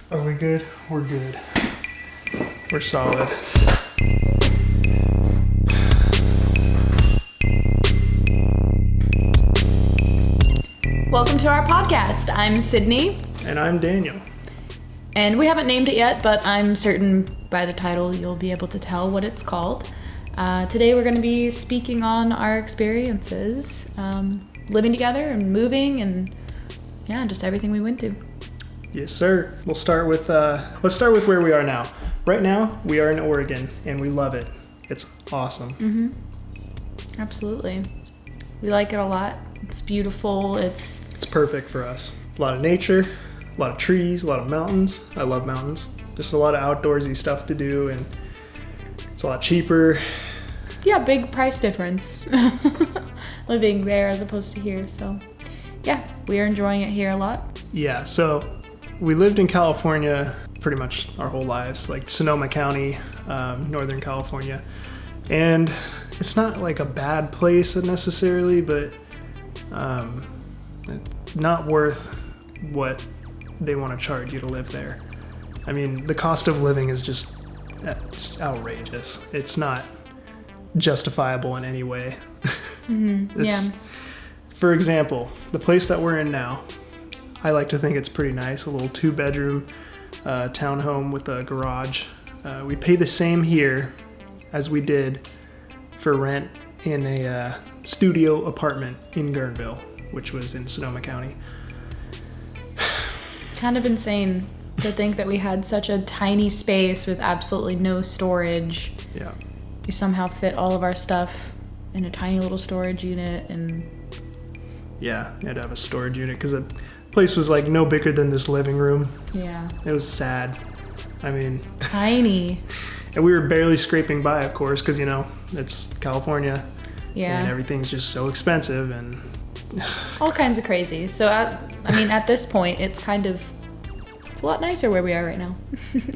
Are we good? We're good. We're solid. Welcome to our podcast. I'm Sydney. And I'm Daniel. And we haven't named it yet, but I'm certain by the title you'll be able to tell what it's called. Today we're going to be speaking on our experiences, living together and moving and just everything we went through. Yes, sir. We'll start with, let's start with where we are now. Right now, we are in Oregon and we love it. It's awesome. Mm-hmm. Absolutely. We like it a lot. It's beautiful. It's perfect for us. A lot of nature, a lot of trees, a lot of mountains. I love mountains. Just a lot of outdoorsy stuff to do, and it's a lot cheaper. Yeah, big price difference living there as opposed to here. So yeah, we are enjoying it here a lot. Yeah, so we lived in California pretty much our whole lives, like Sonoma County, Northern California. And it's not like a bad place necessarily, but not worth what they want to charge you to live there. I mean, the cost of living is just outrageous. It's not justifiable in any way. Mm-hmm. Yeah. For example, the place that we're in now, I like to think it's pretty nice, a little 2-bedroom townhome with a garage. We pay the same here as we did for rent in a studio apartment in Guerneville, which was in Sonoma County. Kind of insane to think that we had such a tiny space with absolutely no storage. Yeah. We somehow fit all of our stuff in a tiny little storage unit, and yeah, you had to have a storage unit because the place was like no bigger than this living room. Yeah. It was sad. I mean, tiny. And we were barely scraping by, of course, because, you know, it's California. Yeah. And everything's just so expensive and all kinds of crazy. So, at this point, it's a lot nicer where we are right now.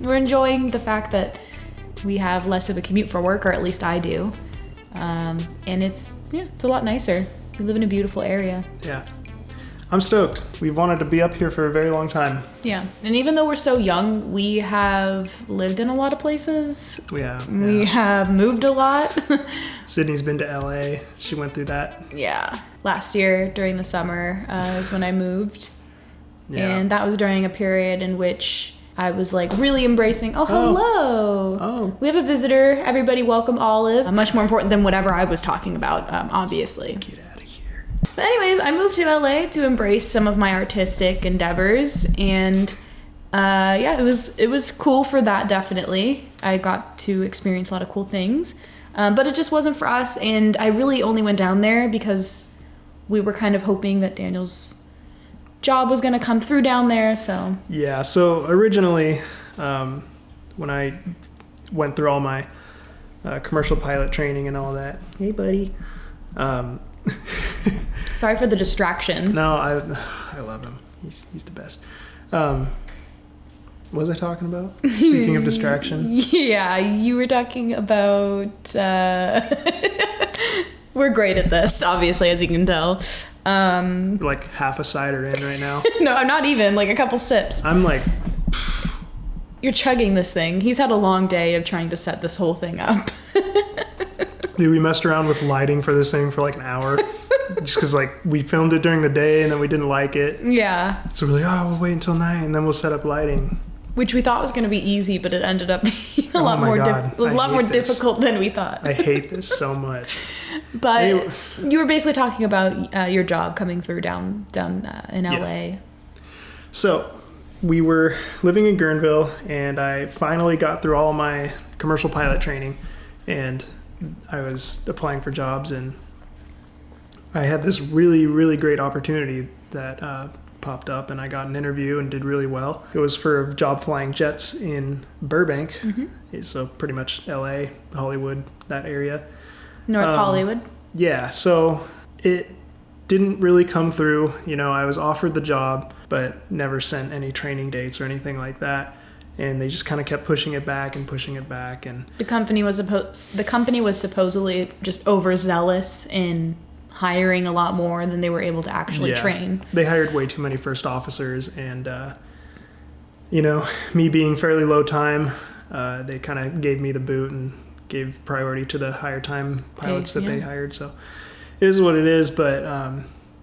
We're enjoying the fact that we have less of a commute for work, or at least I do. And it's a lot nicer. We live in a beautiful area. Yeah. I'm stoked. We've wanted to be up here for a very long time. Yeah. And even though we're so young, we have lived in a lot of places. We have. Yeah. We have moved a lot. Sydney's been to LA. She went through that. Yeah. Last year during the summer is when I moved. Yeah. And that was during a period in which I was like really embracing, hello. Oh. We have a visitor. Everybody welcome Olive. Much more important than whatever I was talking about, obviously. Get out of here. But anyways, I moved to LA to embrace some of my artistic endeavors, and it was cool for that, definitely. I got to experience a lot of cool things, but it just wasn't for us, and I really only went down there because we were kind of hoping that Daniel's job was going to come through down there, so. Yeah, so originally, when I went through all my commercial pilot training and all that, hey buddy, sorry for the distraction. No, I love him. He's the best. What was I talking about? Speaking of distraction. Yeah, you were talking about... We're great at this, obviously, as you can tell. Like half a cider in right now. No, I'm not even. Like a couple sips. I'm like... You're chugging this thing. He's had a long day of trying to set this whole thing up. Dude, we messed around with lighting for this thing for like an hour. Just because like we filmed it during the day and then we didn't like it. Yeah. So we're like, we'll wait until night and then we'll set up lighting. Which we thought was going to be easy, but it ended up being a lot more difficult than we thought. I hate this so much. But anyway. You were basically talking about your job coming through down in LA. Yeah. So we were living in Guerneville, and I finally got through all my commercial pilot training, and I was applying for jobs, and I had this really, really great opportunity that popped up, and I got an interview and did really well. It was for a job flying jets in Burbank, so pretty much LA, Hollywood, that area. North Hollywood? Yeah, so it didn't really come through. You know, I was offered the job, but never sent any training dates or anything like that. And they just kind of kept pushing it back and pushing it back. And the company was supposedly just overzealous in hiring a lot more than they were able to actually train. They hired way too many first officers, and you know, me being fairly low time, they kind of gave me the boot and gave priority to the higher time pilots that they hired. So it is what it is. But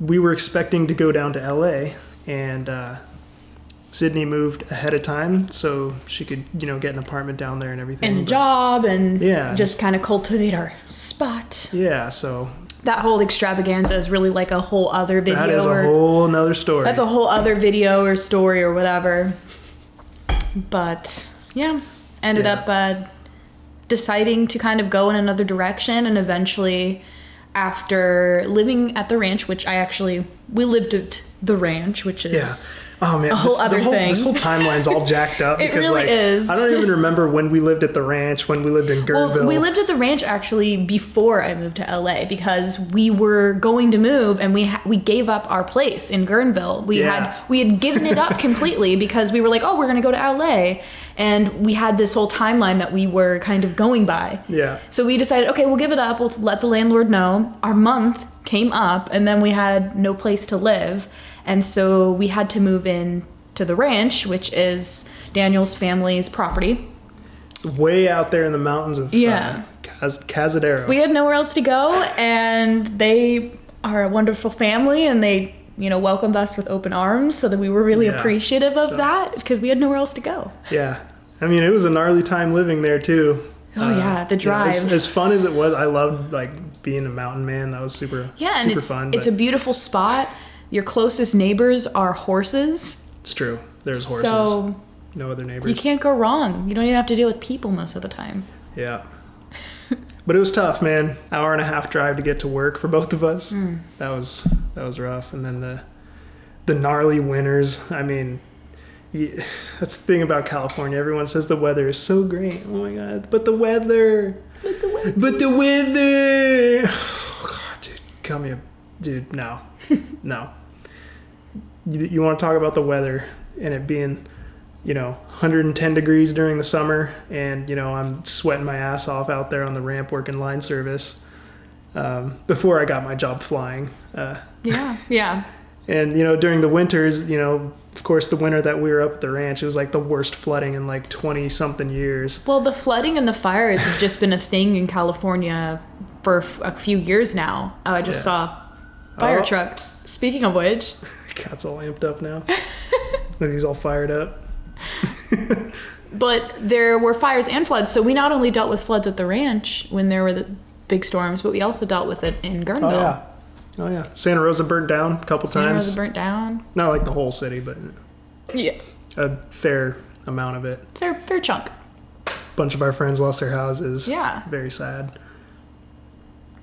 we were expecting to go down to LA, and Sydney moved ahead of time so she could, you know, get an apartment down there and everything. And a job and yeah, just kind of cultivate our spot. Yeah, so that whole extravaganza is really like a whole other video. That is a whole nother story. That's a whole other video or story or whatever. But yeah, ended up deciding to kind of go in another direction, and eventually, after living at the ranch, which we lived at the ranch, which is oh man, a whole other thing. This whole timeline's all jacked up. It Because, really is. I don't even remember when we lived at the ranch, when we lived in Guerneville. Well, we lived at the ranch actually before I moved to LA, because we were going to move and we gave up our place in Guerneville. We had given it up completely because we were like, oh, we're going to go to LA. And we had this whole timeline that we were kind of going by. Yeah. So we decided, okay, we'll give it up. We'll let the landlord know. Our month came up, and then we had no place to live. And so we had to move in to the ranch, which is Daniel's family's property. Way out there in the mountains of Cazadero. We had nowhere else to go, and they are a wonderful family, and they, you know, welcomed us with open arms, so that we were really appreciative of that, because we had nowhere else to go. Yeah. I mean, it was a gnarly time living there, too. Oh, yeah, the drive. You know, as fun as it was, I loved, like, being a mountain man. That was super fun. It's a beautiful spot. Your closest neighbors are horses. It's true. There's horses. So no other neighbors. You can't go wrong. You don't even have to deal with people most of the time. Yeah. But it was tough, man. Hour and a half drive to get to work for both of us. That was rough. And then the gnarly winters. I mean, that's the thing about California. Everyone says the weather is so great. Oh my God. But the weather. Oh God, dude. Come here. Dude, no. No. You want to talk about the weather and it being, you know, 110 degrees during the summer, and, you know, I'm sweating my ass off out there on the ramp working line service before I got my job flying. Yeah. And, you know, during the winters, you know, of course, the winter that we were up at the ranch, it was like the worst flooding in like 20-something years. Well, the flooding and the fires have just been a thing in California for a few years now. Oh, I just saw a fire truck. Speaking of which. Cat's all amped up now. Look, he's all fired up. But there were fires and floods, so we not only dealt with floods at the ranch when there were the big storms, but we also dealt with it in Guerneville. Oh yeah. Santa Rosa burnt down a couple times. Santa Rosa burnt down. Not like the whole city, but a fair amount of it. Fair chunk. A bunch of our friends lost their houses. Yeah. Very sad.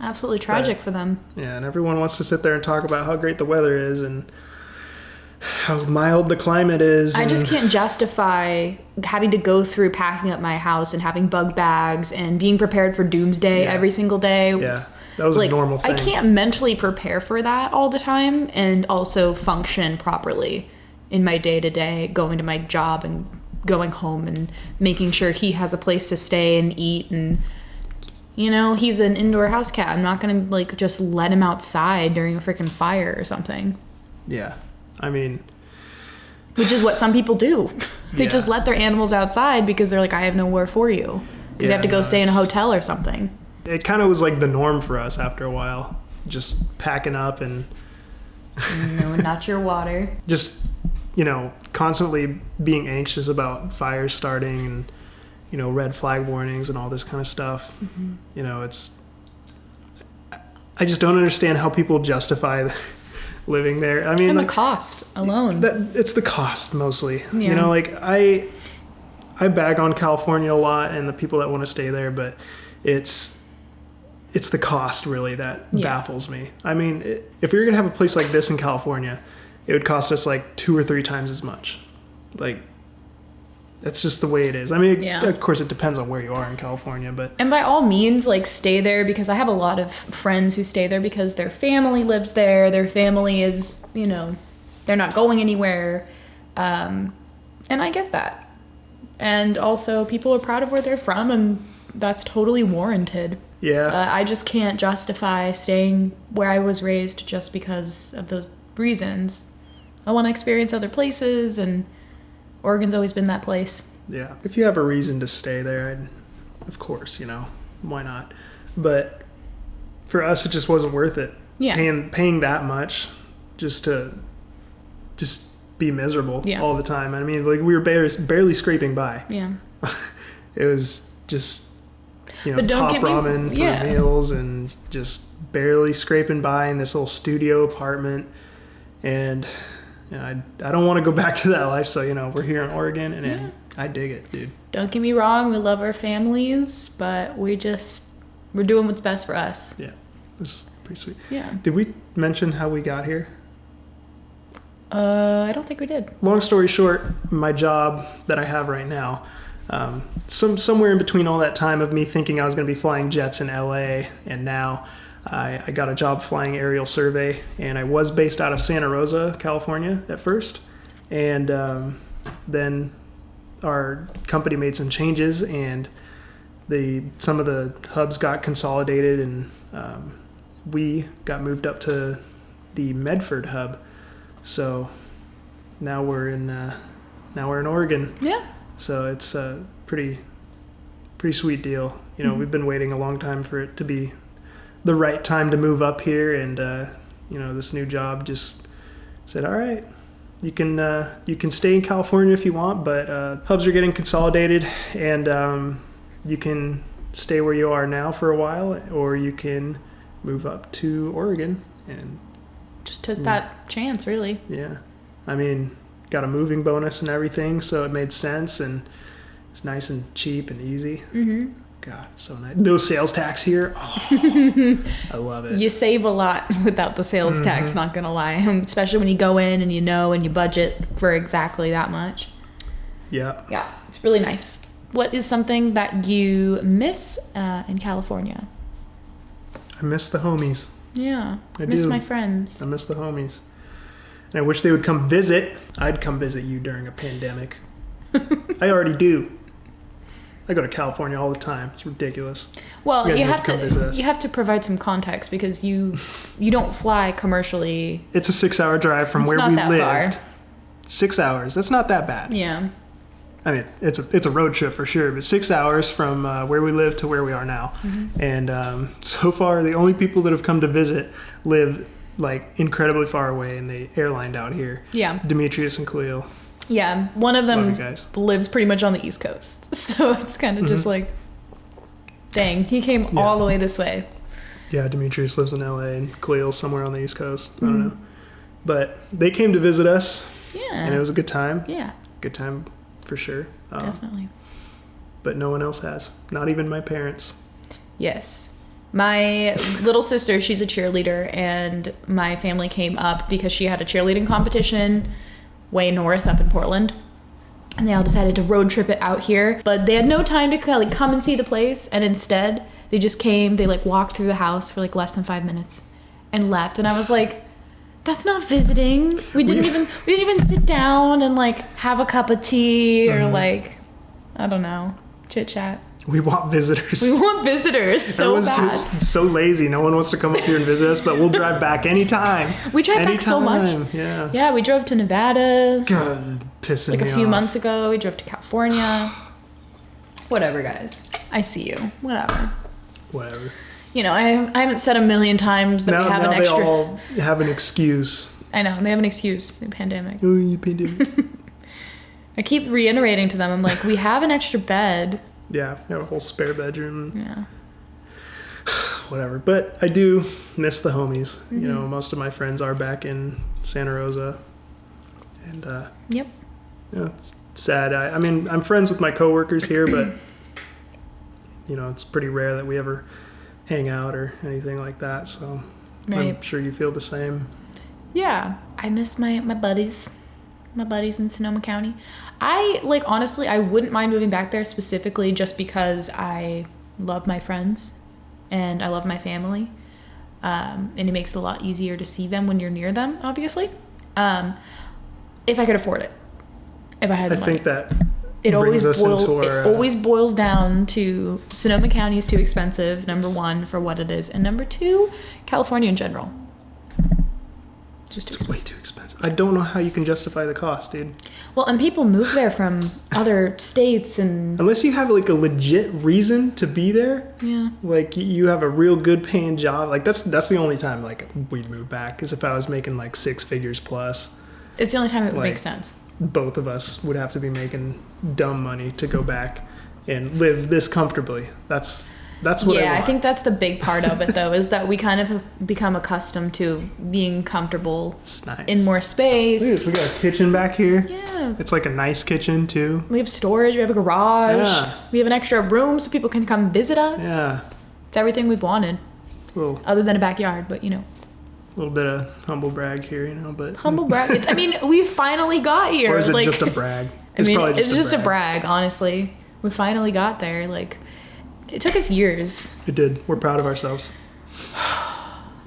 Absolutely tragic for them. Yeah, and everyone wants to sit there and talk about how great the weather is and how mild the climate is. I just can't justify having to go through packing up my house and having bug bags and being prepared for doomsday every single day. Yeah, that was a normal thing. I can't mentally prepare for that all the time and also function properly in my day-to-day, going to my job and going home and making sure he has a place to stay and eat. And, you know, he's an indoor house cat. I'm not going to, like, just let him outside during a freaking fire or something. Yeah. I mean, which is what some people do. They just let their animals outside because they're like, I have nowhere for you. Because they have to go stay in a hotel or something. It kind of was like the norm for us after a while. Just packing up and... No, not your water. Just, you know, constantly being anxious about fires starting and, you know, red flag warnings and all this kind of stuff. Mm-hmm. You know, it's... I just don't understand how people justify living there. I mean, and like, the cost alone. It's the cost mostly. Yeah. You know, like I bag on California a lot and the people that want to stay there, but it's the cost really that baffles me. I mean, if we were gonna have a place like this in California, it would cost us like 2 or 3 times as much. Like, that's just the way it is. I mean, of course, it depends on where you are in California, but... And by all means, like, stay there, because I have a lot of friends who stay there because their family lives there. Their family is, you know, they're not going anywhere. And I get that. And also, people are proud of where they're from, and that's totally warranted. Yeah. I just can't justify staying where I was raised just because of those reasons. I want to experience other places and... Oregon's always been that place. Yeah. If you have a reason to stay there, of course, why not? But for us, it just wasn't worth it. Yeah. Paying that much just to be miserable all the time. I mean, like we were barely scraping by. Yeah. It was just, But top ramen for meals and just barely scraping by in this little studio apartment. And I don't want to go back to that life. So, we're here in Oregon and I dig it, dude. Don't get me wrong. We love our families, but we're doing what's best for us. Yeah. This is pretty sweet. Yeah. Did we mention how we got here? I don't think we did. Long story short, my job that I have right now, somewhere in between all that time of me thinking I was going to be flying jets in LA and now I got a job flying aerial survey, and I was based out of Santa Rosa, California at first. And then our company made some changes and some of the hubs got consolidated, and we got moved up to the Medford hub. So now we're in Oregon. Yeah. So it's a pretty sweet deal. We've been waiting a long time for it to be the right time to move up here, and this new job just said, all right, you can stay in California if you want, but hubs are getting consolidated, and you can stay where you are now for a while, or you can move up to Oregon. And just took that chance, really. Yeah. I mean, got a moving bonus and everything, so it made sense, and it's nice and cheap and easy. Mm-hmm. God, it's so nice. No sales tax here. Oh, I love it. You save a lot without the sales tax, not gonna lie. Especially when you go in and and you budget for exactly that much. Yeah. Yeah, it's really nice. What is something that you miss in California? I miss the homies. Yeah, I miss do. my friends. I miss the homies. And I wish they would come visit. I'd come visit you during a pandemic. I already do. I go to California all the time. It's ridiculous. Well, you have come visit us. you have to provide some context because you don't fly commercially. It's a 6-hour drive from where we lived. Far. 6 hours. That's not that bad. Yeah. I mean, it's a road trip for sure, but 6 hours from where we live to where we are now. Mm-hmm. And so far, the only people that have come to visit live like incredibly far away, and they airlined out here. Yeah. Demetrius and Khalil. Yeah, one of them guys. lives pretty much on the East Coast, so it's kind of just like, dang, he came all the way this way. Yeah, Demetrius lives in LA, and Khalil somewhere on the East Coast. I don't know, but they came to visit us. Yeah, and it was a good time. Yeah, good time for sure. Definitely. But no one else has, not even my parents. Yes. My little sister, she's a cheerleader, and my family came up because she had a cheerleading competition way north up in Portland, and they all decided to road trip it out here, but they had no time to come and see the place, and instead they just came. They walked through the house for less than 5 minutes and left, and I was like, that's not visiting. We didn't even sit down and have a cup of tea or I don't know, chit chat. We want visitors. We want visitors so Everyone's bad. just so lazy. No one wants to come up here and visit us, but we'll drive back anytime. We drive back so much. Yeah. Yeah, we drove to Nevada. God, pissing me a few off. months ago. We drove to California. Whatever, guys. I see you. Whatever. I haven't said a million times that we have an extra. They all have an excuse. I know. They have an excuse. The pandemic. Oh, you pandemic. I keep reiterating to them. I'm like, we have an extra bed. Yeah, we have a whole spare bedroom. Yeah. Whatever. But I do miss the homies. Mm-hmm. Most of my friends are back in Santa Rosa. And, yep. It's sad. I mean, I'm friends with my coworkers here, but, it's pretty rare that we ever hang out or anything like that. So right. I'm sure you feel the same. Yeah. I miss my buddies. My buddies in Sonoma County. Honestly, I wouldn't mind moving back there specifically just because I love my friends and I love my family. And it makes it a lot easier to see them when you're near them, obviously. If I could afford it. If I had the money. I think that it always boils down to Sonoma County is too expensive, number one, for what it is. And number two, California in general. Just too It's expensive. way too expensive. I don't know how you can justify the cost, dude. Well, and people move there from other states and Unless you have like a legit reason to be there, yeah. like you have a real good paying job. Like that's the only time like we'd move back is if I was making like 6 figures plus. It's the only time it would Like, make sense. Both of us would have to be making dumb money to go back and live this comfortably. That's what I want. I think that's the big part of it though, is that we kind of have become accustomed to being comfortable It's nice. in more space. Look at this. We got a kitchen back here. Yeah. It's like a nice kitchen too. We have storage, we have a garage, Yeah. we have an extra room so people can come visit us. Yeah. It's everything we've wanted, Little other than a backyard, but you know. little bit of humble brag here, but Humble brag. I mean, we finally got here. or is it like, just a brag? It's probably just a brag, honestly. We finally got there. Like, it took us years. It did. We're proud of ourselves.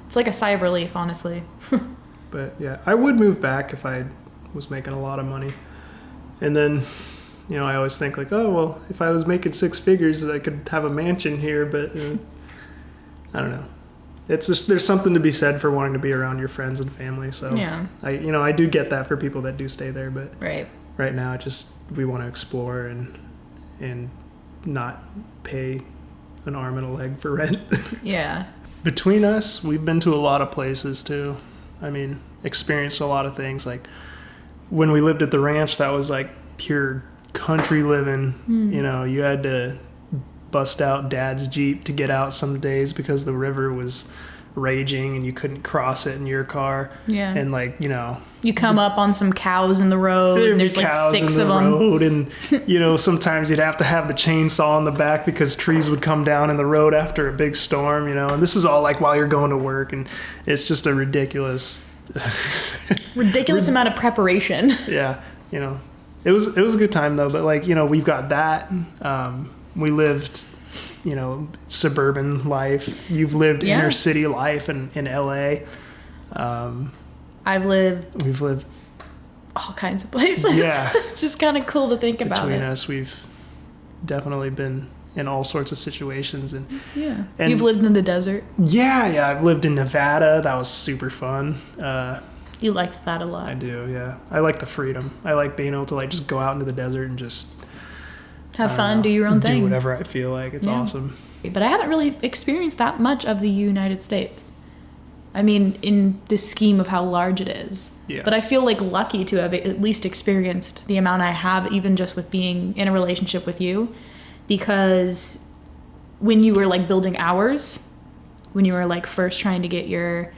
It's like a sigh of relief, honestly. But yeah, I would move back if I was making a lot of money. And then, I always think like, oh, well, if I was making 6 figures, I could have a mansion here. But I don't know. It's just, there's something to be said for wanting to be around your friends and family. So Yeah. I do get that for people that do stay there. But Right. right now, we want to explore and not pay an arm and a leg for rent. Yeah. Between us, we've been to a lot of places too. I mean, experienced a lot of things. Like when we lived at the ranch, that was like pure country living. You had to bust out Dad's Jeep to get out some days because the river was raging and you couldn't cross it in your car. Yeah. And like, You come up on some cows in the road, and there's like 6 of them. road, and sometimes you'd have to have the chainsaw on the back because trees would come down in the road after a big storm, and this is all like while you're going to work, and it's just a ridiculous Amount of preparation. yeah, it was a good time though. But like, we've got that. We lived suburban life. You've lived Yeah. inner city life in LA. We've lived All kinds of places. Yeah. It's just kind of cool to think about between it. us. We've definitely been in all sorts of situations, and Yeah. And- You've lived in the desert. yeah, I've lived in Nevada. That was super fun. You liked that a lot. I do, yeah. I like the freedom. I like being able to like just go out into the desert and just Have fun, do your own thing. do whatever I feel like. It's Yeah. awesome. But I haven't really experienced that much of the United States. I mean, in the scheme of how large it is. Yeah. But I feel like lucky to have at least experienced the amount I have, even just with being in a relationship with you. Because when you were like building ours, when you were like first trying to get your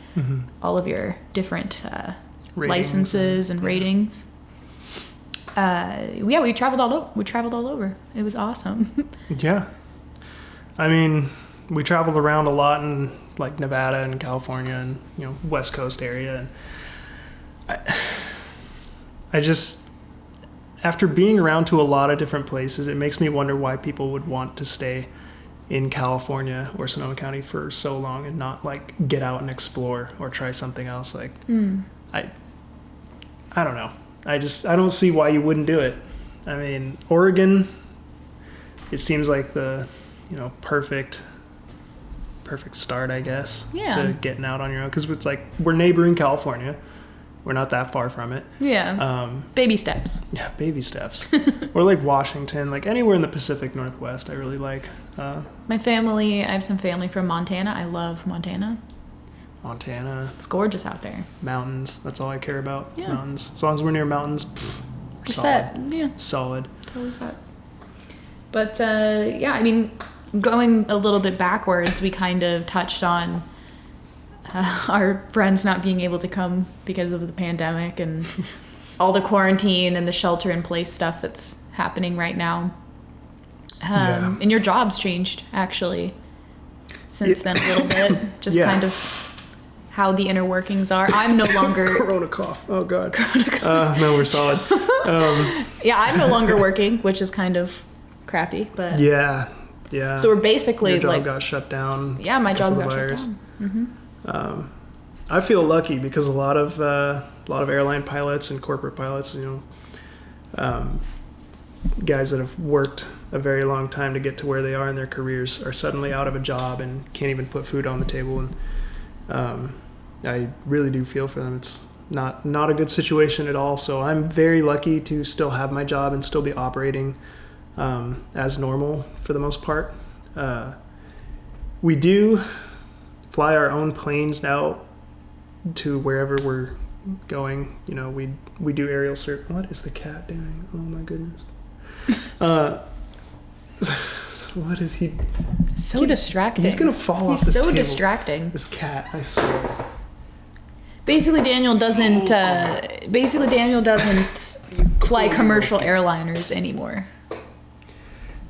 all of your different Ratings licenses and ratings, we traveled all over. It was awesome. Yeah. I mean, we traveled around a lot in like Nevada and California and West Coast area, and I just, after being around to a lot of different places, it makes me wonder why people would want to stay in California or Sonoma County for so long and not like get out and explore or try something else. Like I don't know. I don't see why you wouldn't do it. I mean, Oregon, it seems like the perfect start, I guess, Yeah. to getting out on your own, because it's like we're neighboring California. We're not that far from it. Yeah. Baby steps. Yeah, baby steps. Or like Washington, like anywhere in the Pacific Northwest, I really like. My family, I have some family from Montana. I love Montana. Montana, It's gorgeous out there. mountains. That's all I care about. It's Yeah. mountains. As long as we're near mountains, We're solid. set. Yeah, Solid. totally set. But yeah, I mean, going a little bit backwards, we kind of touched on our friends not being able to come because of the pandemic and all the quarantine and the shelter-in-place stuff that's happening right now. Yeah. And your job's changed, actually, since then a little bit. Just Yeah. kind of how the inner workings are. I'm no longer... Corona cough. Oh, God. No, we're solid. Yeah, I'm no longer working, which is kind of crappy, but... Yeah. Yeah. So we're basically Your job like... got shut down. Yeah, my because job of the got shut virus. down. I feel lucky because a lot of airline pilots and corporate pilots, guys that have worked a very long time to get to where they are in their careers, are suddenly out of a job and can't even put food on the table. And I really do feel for them. not a good situation at all. So I'm very lucky to still have my job and still be operating as normal for the most part. We do fly our own planes now to wherever we're going. You know, we do aerial search. What is the cat doing? Oh my goodness. So what is he? So distracting. He's gonna fall off this He's so table. distracting. This cat, I swear. Basically, Daniel doesn't fly commercial airliners anymore.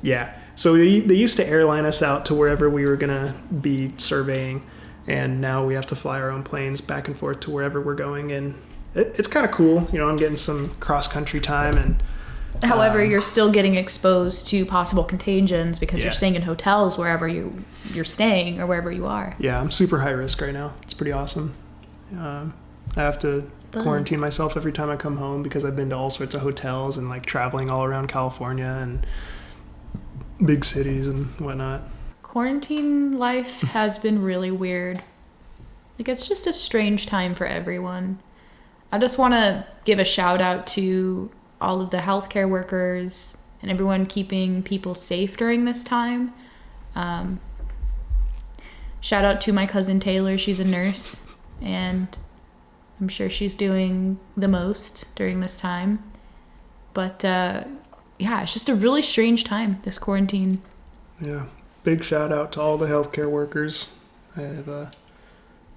Yeah. So they used to airline us out to wherever we were gonna be surveying, and now we have to fly our own planes back and forth to wherever we're going, and it's kind of cool. You know, I'm getting some cross country time, and However, you're still getting exposed to possible contagions because you're Yeah. staying in hotels wherever you're staying or wherever you are. yeah, I'm super high risk right now. It's pretty awesome. I have to quarantine myself every time I come home because I've been to all sorts of hotels and like traveling all around California and big cities and whatnot. Quarantine life has been really weird. Like, it's just a strange time for everyone. I just want to give a shout out to all of the healthcare workers and everyone keeping people safe during this time. Shout out to my cousin Taylor. She's a nurse, and I'm sure she's doing the most during this time. But yeah, it's just a really strange time, this quarantine. Yeah, big shout out to all the healthcare workers. I have a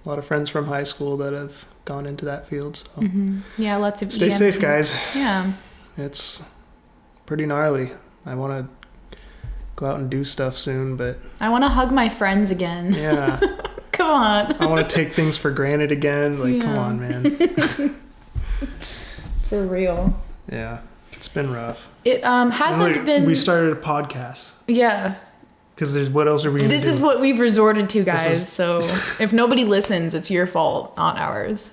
lot of friends from high school that have gone into that field. So Yeah, lots of stay safe, EMT. guys. Yeah. It's pretty gnarly. I want to go out and do stuff soon, but I want to hug my friends again. yeah, Come on. I want to take things for granted again. Like, come Yeah. on, man. For real. Yeah, it's been rough. It hasn't Like, been. We started a podcast Yeah. because there's what else are we gonna This do? is what we've resorted to, guys. is- So if nobody listens, it's your fault, not ours.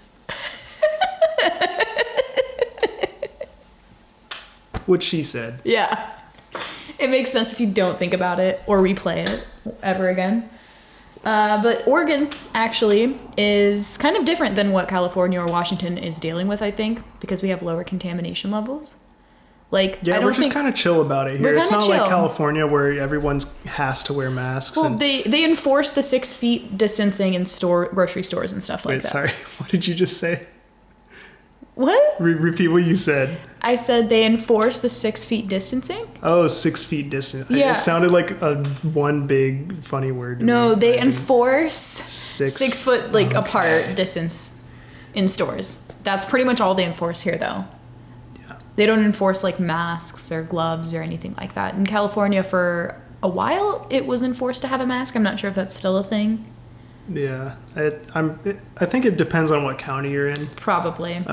What she said. Yeah. It makes sense if you don't think about it or replay it ever again. But Oregon actually is kind of different than what California or Washington is dealing with, I think, because we have lower contamination levels. Like, Yeah, I don't we're just think. kind of chill about it here. We're It's kinda not like chill. California where everyone's has to wear masks. Well, and, they enforce the 6 feet distancing in grocery stores and stuff like wait, that. sorry. What did you just say? What? Repeat what you said. I said they enforce the 6 feet distancing. Oh, 6 feet distance. Yeah. It sounded like a one big funny word. to No, me. they I didn't- enforce 6 foot like apart distance in stores. That's pretty much all they enforce here, though. Yeah. They don't enforce like masks or gloves or anything like that. In California, for a while, it was enforced to have a mask. I'm not sure if that's still a thing. Yeah. I think it depends on what county you're in. Probably.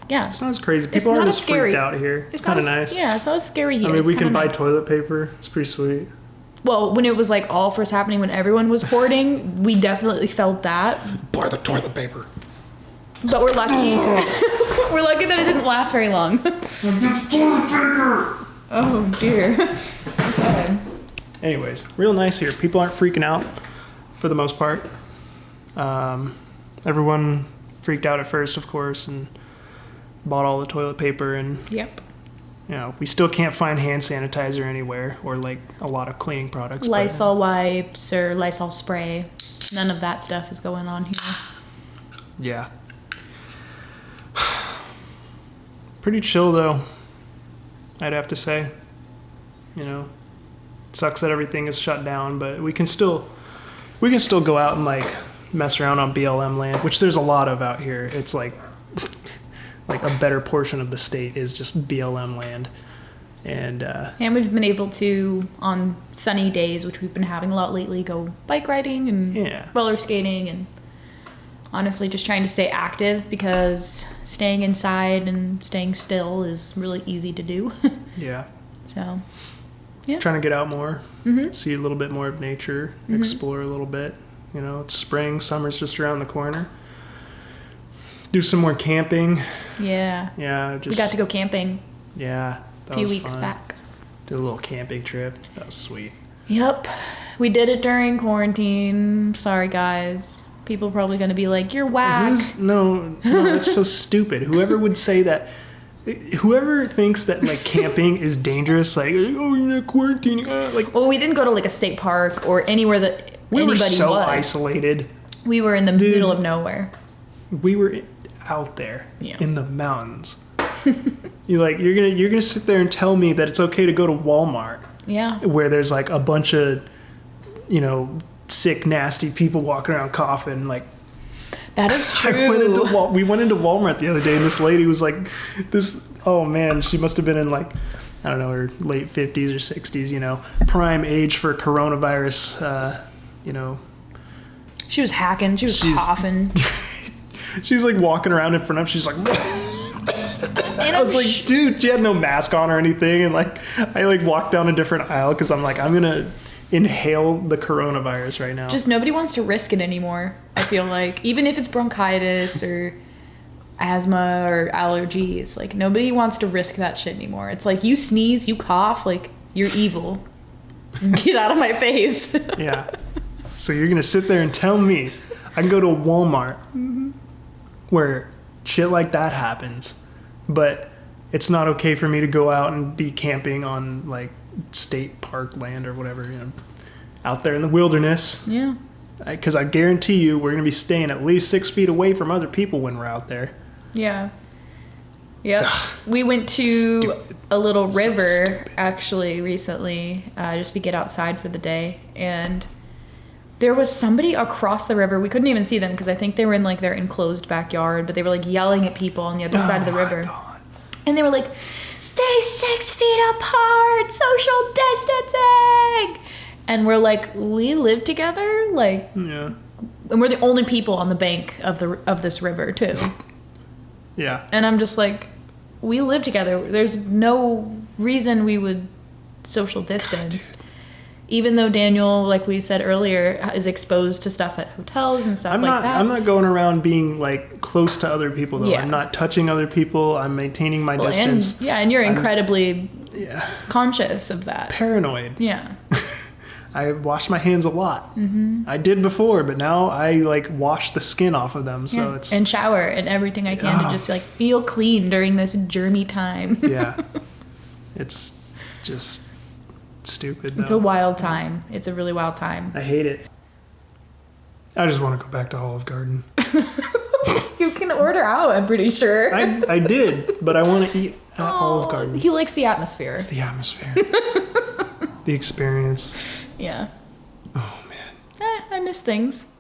Yeah. It's not as crazy. It's People aren't not as as scary. freaked out here. It's kind of nice. Yeah, it's not as scary here. I mean, It's we can kinda buy nice. toilet paper. It's pretty sweet. Well, when it was like all first happening, when everyone was hoarding, we definitely felt that. Buy the toilet paper. But we're lucky. We're lucky that it didn't last very long. Oh dear. Okay. Anyways, real nice here. People aren't freaking out for the most part. Everyone freaked out at first, of course, and bought all the toilet paper, and Yep. you know, we still can't find hand sanitizer anywhere or like a lot of cleaning products. but- Lysol wipes or Lysol spray. None of that stuff is going on here. Yeah. Pretty chill though, I'd have to say. You know, it sucks that everything is shut down, but we can still go out and like mess around on BLM land, which there's a lot of out here. It's like a better portion of the state is just BLM land. And And we've been able to, on sunny days, which we've been having a lot lately, go bike riding and Yeah. roller skating and honestly just trying to stay active because staying inside and staying still is really easy to do. yeah, So, trying to get out more, Mm-hmm. see a little bit more of nature, explore a little bit. You know, it's spring, summer's just around the corner. Do some more camping. yeah. Yeah, just We got to go camping yeah, a that few was weeks fun. back. Did a little camping trip. That was sweet. Yep. We did it during quarantine. Sorry, guys. People are probably going to be like, you're whack. No, that's so stupid. Whoever would say that, whoever thinks that like camping is dangerous, like, oh, you're not quarantining. Like, Well, we didn't go to like a state park or anywhere that we anybody were so was. isolated. We were in the middle of nowhere. We were out there Yeah. in the mountains. You're gonna sit there and tell me that it's okay to go to Walmart Yeah. where there's like a bunch of, sick, nasty people walking around coughing. Like, That is true. we went into Walmart the other day, and this lady was like, oh man, she must have been in like, I don't know, her late 50s or 60s, prime age for coronavirus, She was hacking. She was coughing. She's like walking around in front of, she's like, And I was like, dude, she had no mask on or anything. And like, I like walked down a different aisle because I'm like, I'm going to inhale the coronavirus right now. just nobody wants to risk it anymore. I feel like even if it's bronchitis or asthma or allergies, like nobody wants to risk that shit anymore. It's like you sneeze, you cough, like you're evil. Get out of my face. Yeah. So you're going to sit there and tell me I can go to a Walmart where shit like that happens, but it's not okay for me to go out and be camping on like state park land or whatever, out there in the wilderness. Yeah. Because I guarantee you we're going to be staying at least 6 feet away from other people when we're out there. Yeah. Yep. We went to a little river actually recently, just to get outside for the day, and there was somebody across the river. We couldn't even see them because I think they were in like their enclosed backyard, but they were like yelling at people on the other side of the river. God. And they were like, "Stay 6 feet apart, social distancing." And we're like, we live together, like, Yeah. and we're the only people on the bank of this river too. Yeah. And I'm just like, we live together. There's no reason we would social distance. Even though Daniel, like we said earlier, is exposed to stuff at hotels and stuff like that. I'm not going around being like close to other people though. Yeah. I'm not touching other people. I'm maintaining my distance. And you're incredibly Yeah. conscious of that. Paranoid. Yeah. I wash my hands a lot. Mm-hmm. I did before, but now I like wash the skin off of them. So it's and shower and everything I can to just like feel clean during this germy time. yeah. It's just stupid. It's a wild time. It's a really wild time. I hate it. I just want to go back to Olive Garden. You can order out, I'm pretty sure. I did, but I want to eat at Olive Garden. He likes the atmosphere. It's the atmosphere. The experience. Yeah. Oh, man. I miss things.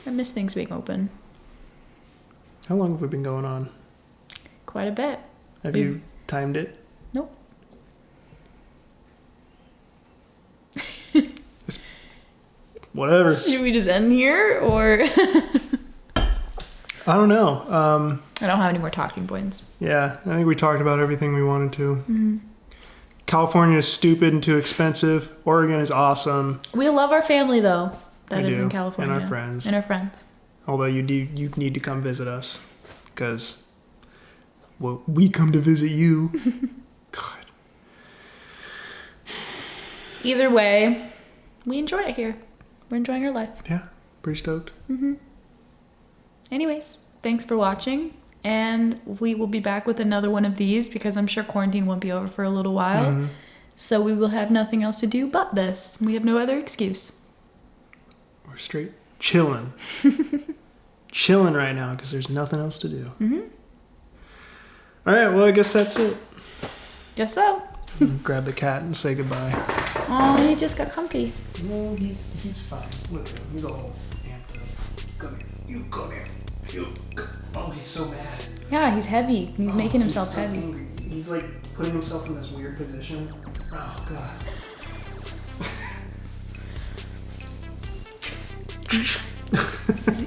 I miss things being open. How long have we been going on? Quite a bit. Have you timed it? Nope. Whatever. Should we just end here, or? I don't know. I don't have any more talking points. Yeah, I think we talked about everything we wanted to. Mm-hmm. California is stupid and too expensive. Oregon is awesome. We love our family, though. That We is do. in California. And our friends. And our friends. Although you need to come visit us, because we come to visit you. God. Either way, we enjoy it here. We're enjoying our life. Yeah, pretty stoked. Anyways, thanks for watching. And we will be back with another one of these because I'm sure quarantine won't be over for a little while. Mm-hmm. So we will have nothing else to do but this. We have no other excuse. We're straight chilling. Chilling right now because there's nothing else to do. Mm-hmm. All right, well, I guess that's it. Guess so. Grab the cat and say goodbye. Oh, he just got comfy. No, he's fine. Look at him. He's all amped up. Come here. You come here. Oh, he's so mad. Yeah, he's heavy. He's making himself so heavy. Angry. He's like putting himself in this weird position. Oh, God.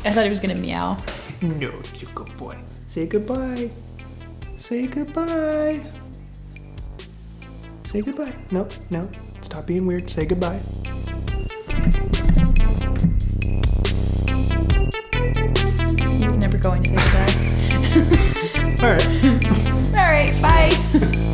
I thought he was going to meow. No, you're a good boy. Say goodbye. Say goodbye. Say goodbye. No. Stop being weird. Say goodbye. He was never going to say that. All right. All right, bye.